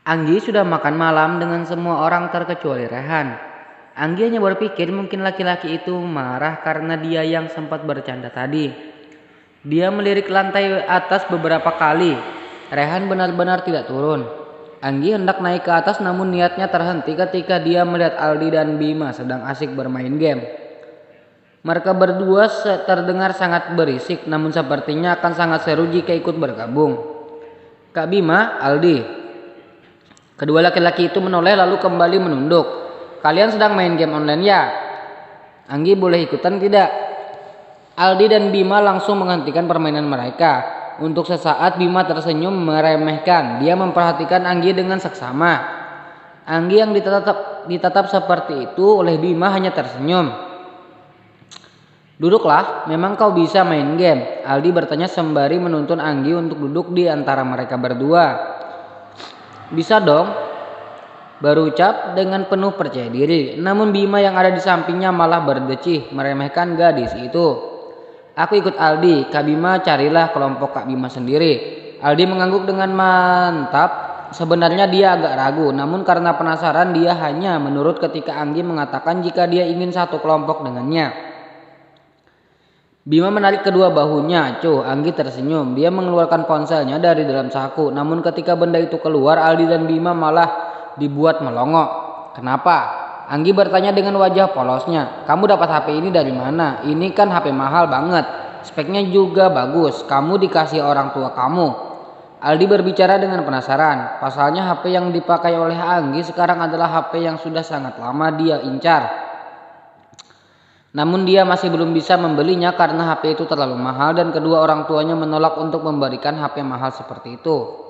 Anggi sudah makan malam dengan semua orang terkecuali Rehan. Anggi hanya berpikir mungkin laki-laki itu marah karena dia yang sempat bercanda tadi. Dia melirik lantai atas beberapa kali. Rehan benar-benar tidak turun. Anggi hendak naik ke atas namun niatnya terhenti ketika dia melihat Aldi dan Bima sedang asik bermain game. Mereka berdua terdengar sangat berisik namun sepertinya akan sangat seru jika ikut bergabung. Kak Bima, Aldi. Kedua laki-laki itu menoleh lalu kembali menunduk. Kalian sedang main game online ya? Anggi boleh ikutan tidak? Aldi dan Bima langsung menghentikan permainan mereka. Untuk sesaat Bima tersenyum meremehkan. Dia memperhatikan Anggi dengan seksama. Anggi yang ditatap seperti itu oleh Bima hanya tersenyum. Duduklah, memang kau bisa main game? Aldi bertanya sembari menuntun Anggi untuk duduk di antara mereka berdua. Bisa dong, berucap dengan penuh percaya diri. Namun Bima yang ada di sampingnya malah berdecih meremehkan gadis itu. Aku ikut Aldi, Kak Bima carilah kelompok Kak Bima sendiri. Aldi mengangguk dengan mantap. Sebenarnya dia agak ragu, namun karena penasaran dia hanya menurut ketika Anggi mengatakan jika dia ingin satu kelompok dengannya. Bima menarik kedua bahunya. Anggi tersenyum. Dia mengeluarkan ponselnya dari dalam saku. Namun ketika benda itu keluar, Aldi dan Bima malah dibuat melongo. Kenapa? Anggi bertanya dengan wajah polosnya. Kamu dapat HP ini dari mana? Ini kan HP mahal banget. Speknya juga bagus. Kamu dikasih orang tua kamu. Aldi berbicara dengan penasaran. Pasalnya HP yang dipakai oleh Anggi sekarang adalah HP yang sudah sangat lama dia incar. Namun dia masih belum bisa membelinya karena HP itu terlalu mahal dan kedua orang tuanya menolak untuk memberikan HP mahal seperti itu.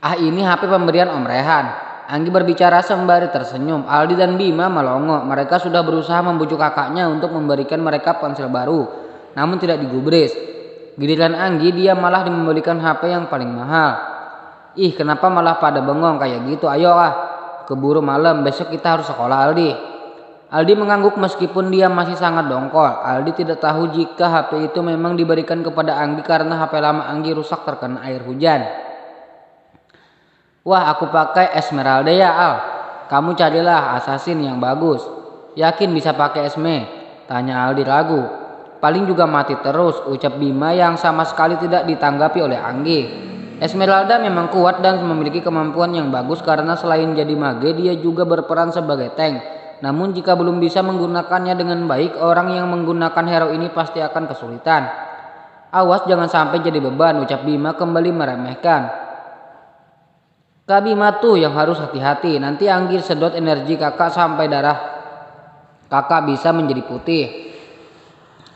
Ini HP pemberian Om Rehan. Anggi berbicara sembari tersenyum. Aldi dan Bima melongo. Mereka sudah berusaha membujuk kakaknya untuk memberikan mereka ponsel baru. Namun tidak digubris. Giliran Anggi dia malah membelikan HP yang paling mahal. Kenapa malah pada bengong kayak gitu? Ayo keburu malam, besok kita harus sekolah Aldi. Aldi mengangguk meskipun dia masih sangat dongkol. Aldi tidak tahu jika HP itu memang diberikan kepada Anggi karena HP lama Anggi rusak terkena air hujan. Wah, aku pakai Esmeralda ya Al. Kamu carilah assassin yang bagus. Yakin bisa pakai Esme? Tanya Aldi ragu. Paling juga mati terus, ucap Bima yang sama sekali tidak ditanggapi oleh Anggi. Esmeralda memang kuat dan memiliki kemampuan yang bagus karena selain jadi mage dia juga berperan sebagai tank. Namun jika belum bisa menggunakannya dengan baik, orang yang menggunakan hero ini pasti akan kesulitan. Awas jangan sampai jadi beban, ucap Bima kembali meremehkan. Kak Bima tuh yang harus hati-hati, nanti Anggi sedot energi kakak sampai darah kakak bisa menjadi putih.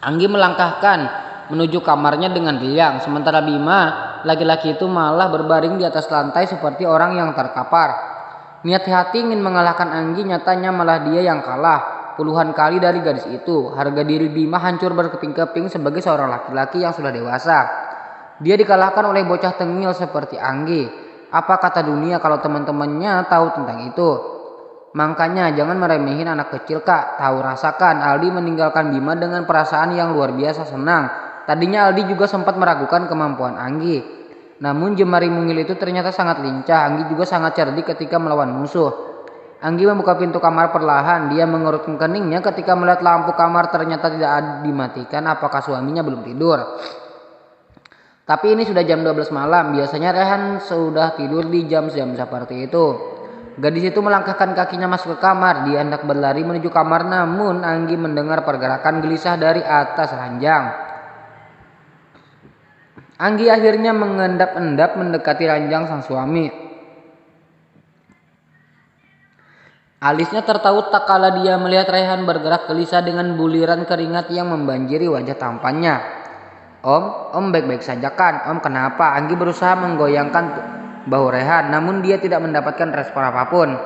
Anggi melangkahkan menuju kamarnya dengan riang, sementara Bima laki-laki itu malah berbaring di atas lantai seperti orang yang terkapar. Niat hati ingin mengalahkan Anggi, nyatanya malah dia yang kalah puluhan kali dari gadis itu. Harga diri Bima hancur berkeping-keping sebagai seorang laki-laki yang sudah dewasa. Dia dikalahkan oleh bocah tengil seperti Anggi. Apa kata dunia kalau teman-temannya tahu tentang itu? Makanya jangan meremehin anak kecil kak. Tahu rasakan. Aldi meninggalkan Bima dengan perasaan yang luar biasa senang. Tadinya Aldi juga sempat meragukan kemampuan Anggi. Namun jemari mungil itu ternyata sangat lincah. Anggi juga sangat cerdik ketika melawan musuh. Anggi membuka pintu kamar perlahan. Dia mengerutkan keningnya ketika melihat lampu kamar ternyata tidak dimatikan. Apakah suaminya belum tidur? Tapi ini sudah jam 12 malam. Biasanya Rehan sudah tidur di jam-jam seperti itu. Gadis itu melangkahkan kakinya masuk ke kamar. Dia hendak berlari menuju kamar. Namun Anggi mendengar pergerakan gelisah dari atas ranjang. Anggi akhirnya mengendap-endap mendekati ranjang sang suami. Alisnya tertaut tak kala dia melihat Rehan bergerak gelisah dengan buliran keringat yang membanjiri wajah tampannya. Om baik-baik saja kan? Om kenapa? Anggi berusaha menggoyangkan bahu Rehan, namun dia tidak mendapatkan respon apapun.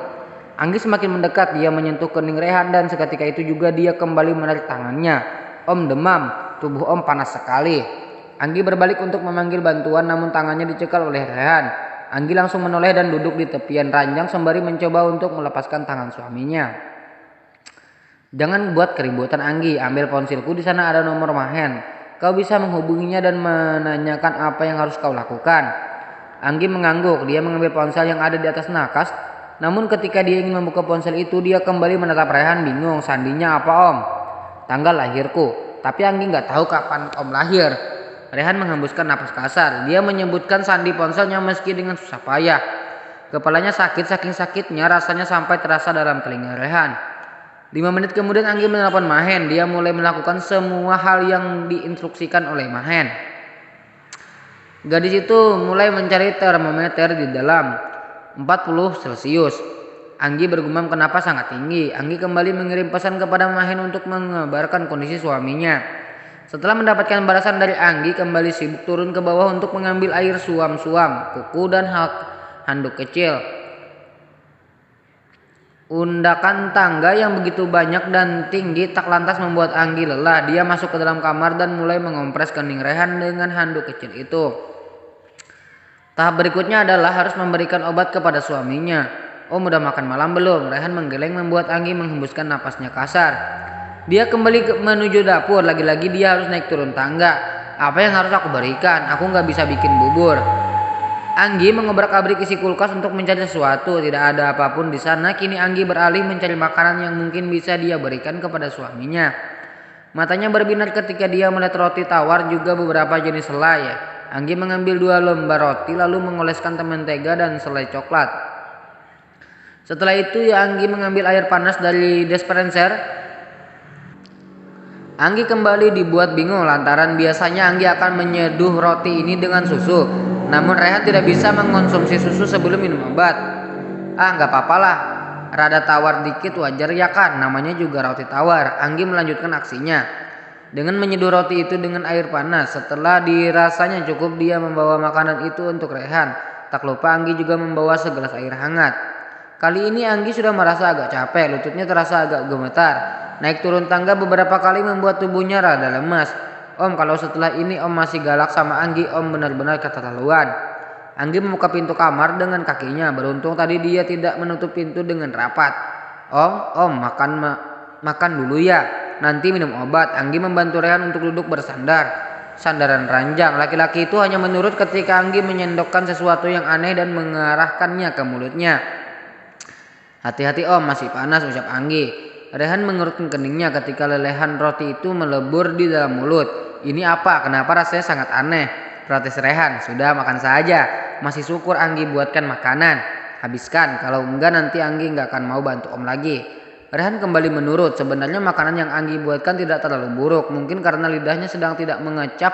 Anggi semakin mendekat, dia menyentuh kening Rehan dan seketika itu juga dia kembali menarik tangannya. Om demam, tubuh Om panas sekali. Anggi berbalik untuk memanggil bantuan namun tangannya dicekal oleh Rehan. Anggi langsung menoleh dan duduk di tepian ranjang sembari mencoba untuk melepaskan tangan suaminya. Jangan buat keributan Anggi, ambil ponselku, di sana ada nomor Mahen. Kau bisa menghubunginya dan menanyakan apa yang harus kau lakukan. Anggi mengangguk. Dia mengambil ponsel yang ada di atas nakas. Namun ketika dia ingin membuka ponsel itu, dia kembali menatap Rehan bingung. Sandinya apa om? Tanggal lahirku. Tapi Anggi nggak tahu kapan om lahir. Rehan menghembuskan napas kasar. Dia menyebutkan sandi ponselnya meski dengan susah payah. Kepalanya sakit, saking sakitnya rasanya sampai terasa dalam telinga Rehan. 5 menit kemudian Anggi menelpon Mahen. Dia mulai melakukan semua hal yang diinstruksikan oleh Mahen. Gadis itu mulai mencari termometer di dalam 40 Celcius. Anggi bergumam kenapa sangat tinggi. Anggi kembali mengirim pesan kepada Mahen untuk mengabarkan kondisi suaminya. Setelah mendapatkan balasan dari Anggi, kembali sibuk turun ke bawah untuk mengambil air suam-suam, kuku dan handuk kecil. Undakan tangga yang begitu banyak dan tinggi tak lantas membuat Anggi lelah. Dia masuk ke dalam kamar dan mulai mengompres kening Rehan dengan handuk kecil itu. Tahap berikutnya adalah harus memberikan obat kepada suaminya. Om udah makan malam belum? Rehan menggeleng membuat Anggi menghembuskan napasnya kasar. Dia kembali menuju dapur. Lagi-lagi dia harus naik turun tangga. Apa yang harus aku berikan? Aku nggak bisa bikin bubur. Anggi mengobrak-abrik isi kulkas untuk mencari sesuatu. Tidak ada apapun di sana. Kini Anggi beralih mencari makanan yang mungkin bisa dia berikan kepada suaminya. Matanya berbinar ketika dia melihat roti tawar juga beberapa jenis selai. Anggi mengambil 2 lembar roti lalu mengoleskan mentega dan selai coklat. Setelah itu Anggi mengambil air panas dari dispenser. Anggi kembali dibuat bingung lantaran biasanya Anggi akan menyeduh roti ini dengan susu. Namun Rehan tidak bisa mengonsumsi susu sebelum minum obat. Nggak apa-apalah. Rada tawar dikit wajar ya kan, namanya juga roti tawar. Anggi melanjutkan aksinya. Dengan menyeduh roti itu dengan air panas. Setelah dirasanya cukup, dia membawa makanan itu untuk Rehan. Tak lupa Anggi juga membawa segelas air hangat. Kali ini Anggi sudah merasa agak capek, lututnya terasa agak gemetar. Naik turun tangga beberapa kali membuat tubuhnya rada lemas. Om, kalau setelah ini om masih galak sama Anggi, om benar-benar keterlaluan. Anggi membuka pintu kamar dengan kakinya. Beruntung tadi dia tidak menutup pintu dengan rapat. Om, makan dulu ya. Nanti minum obat. Anggi membantu Rehan untuk duduk bersandar. Sandaran ranjang. Laki-laki itu hanya menurut ketika Anggi menyendokkan sesuatu yang aneh dan mengarahkannya ke mulutnya. Hati-hati om, masih panas, ucap Anggi. Rehan mengerutkan keningnya ketika lelehan roti itu melebur di dalam mulut. Ini apa? Kenapa rasanya sangat aneh? Protes Rehan. Sudah makan saja. Masih syukur Anggi buatkan makanan. Habiskan. Kalau enggak nanti Anggi nggak akan mau bantu om lagi. Rehan kembali menurut. Sebenarnya makanan yang Anggi buatkan tidak terlalu buruk. Mungkin karena lidahnya sedang tidak mengecap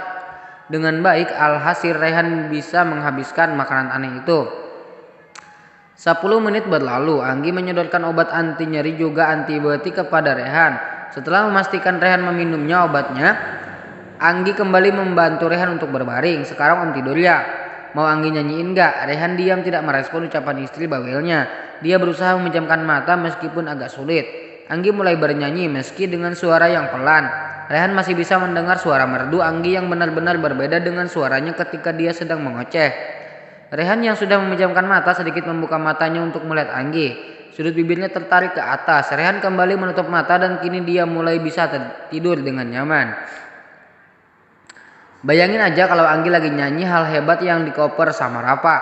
dengan baik. Alhasil Rehan bisa menghabiskan makanan aneh itu. 10 menit berlalu. Anggi menyodorkan obat anti nyeri juga antibiotik kepada Rehan. Setelah memastikan Rehan meminumnya obatnya, Anggi kembali membantu Rehan untuk berbaring. Sekarang om tidur ya. Mau Anggi nyanyiin gak? Rehan diam tidak merespon ucapan istri bawelnya. Dia berusaha memejamkan mata meskipun agak sulit. Anggi mulai bernyanyi meski dengan suara yang pelan. Rehan masih bisa mendengar suara merdu Anggi yang benar-benar berbeda dengan suaranya ketika dia sedang mengoceh. Rehan yang sudah memejamkan mata sedikit membuka matanya untuk melihat Anggi. Sudut bibirnya tertarik ke atas. Rehan kembali menutup mata dan kini dia mulai bisa tidur dengan nyaman. Bayangin aja kalau Anggi lagi nyanyi hal hebat yang dikoper sama Rafa.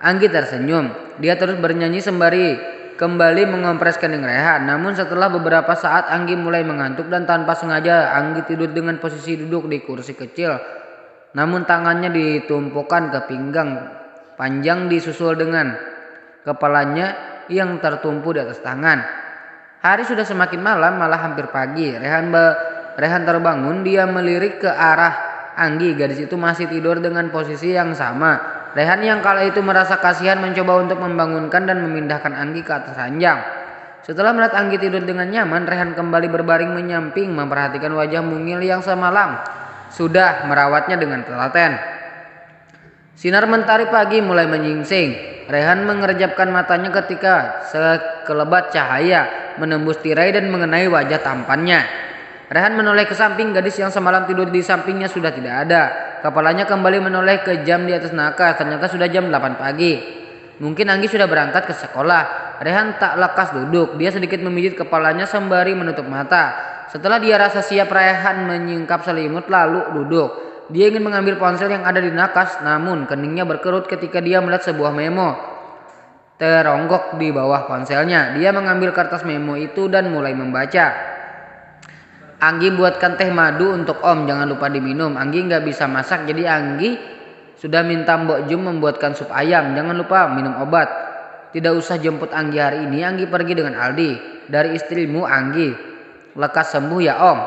Anggi tersenyum. Dia terus bernyanyi sembari kembali mengompres kening Rehan. Namun setelah beberapa saat Anggi mulai mengantuk dan tanpa sengaja Anggi tidur dengan posisi duduk di kursi kecil. Namun tangannya ditumpukan ke pinggang panjang disusul dengan kepalanya yang tertumpu di atas tangan. Hari sudah semakin malam, malah hampir pagi. Rehan terbangun. Dia melirik ke arah Anggi. Gadis itu masih tidur dengan posisi yang sama. Rehan yang kala itu merasa kasihan mencoba untuk membangunkan dan memindahkan Anggi ke atas ranjang. Setelah melihat Anggi tidur dengan nyaman, Rehan kembali berbaring menyamping memperhatikan wajah mungil yang semalam sudah merawatnya dengan telaten. Sinar mentari pagi mulai menyingsing. Rehan mengerjapkan matanya ketika sekelebat cahaya menembus tirai dan mengenai wajah tampannya. Rehan menoleh ke samping. Gadis yang semalam tidur di sampingnya sudah tidak ada. Kepalanya kembali menoleh ke jam di atas nakas. Ternyata sudah jam 8 pagi. Mungkin Anggi sudah berangkat ke sekolah. Rehan tak lekas duduk. Dia sedikit memijit kepalanya sembari menutup mata. Setelah dia rasa siap, Rehan menyingkap selimut lalu duduk. Dia ingin mengambil ponsel yang ada di nakas, namun keningnya berkerut ketika dia melihat sebuah memo teronggok di bawah ponselnya. Dia mengambil kertas memo itu dan mulai membaca. Anggi buatkan teh madu untuk Om, jangan lupa diminum. Anggi nggak bisa masak, jadi Anggi sudah minta Mbok Jum membuatkan sup ayam. Jangan lupa minum obat. Tidak usah jemput Anggi hari ini, Anggi pergi dengan Aldi. Dari istrimu Anggi. Lekas sembuh ya Om.